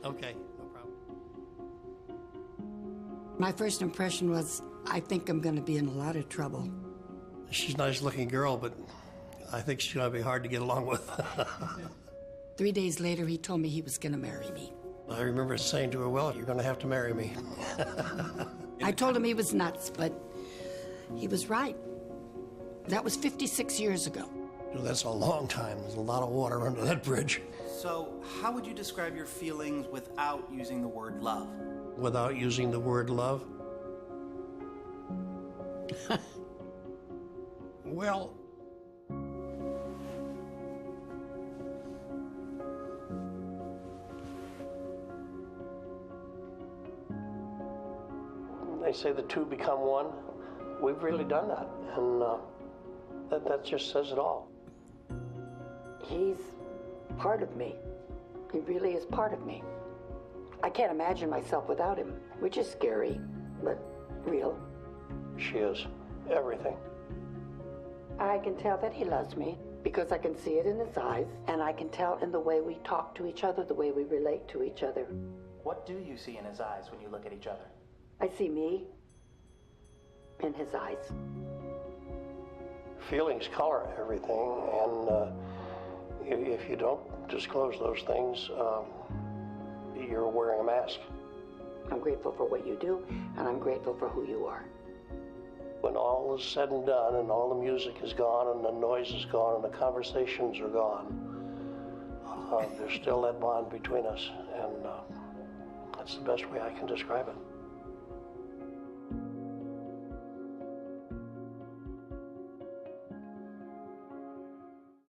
Okay, no problem. My first impression was, I think I'm going to be in a lot of trouble. She's a nice-looking girl, but I think she's going to be hard to get along with. 3 days later, he told me he was going to marry me. I remember saying to her, well, you're going to have to marry me. I told him he was nuts, but he was right. That was 56 years ago. That's a long time. There's a lot of water under that bridge. So, how would you describe your feelings without using the word love? Without using the word love? Well, they say the two become one. We've really done that, and that just says it all. He's part of me. He really is part of me. I can't imagine myself without him, which is scary, but real. She is everything. I can tell that he loves me because I can see it in his eyes, and I can tell in the way we talk to each other, the way we relate to each other. What do you see in his eyes when you look at each other? I see me in his eyes. Feelings color everything, and if you don't disclose those things, you're wearing a mask. I'm grateful for what you do, and I'm grateful for who you are. When all is said and done, and all the music is gone, and the noise is gone, and the conversations are gone, there's still that bond between us, and that's the best way I can describe it.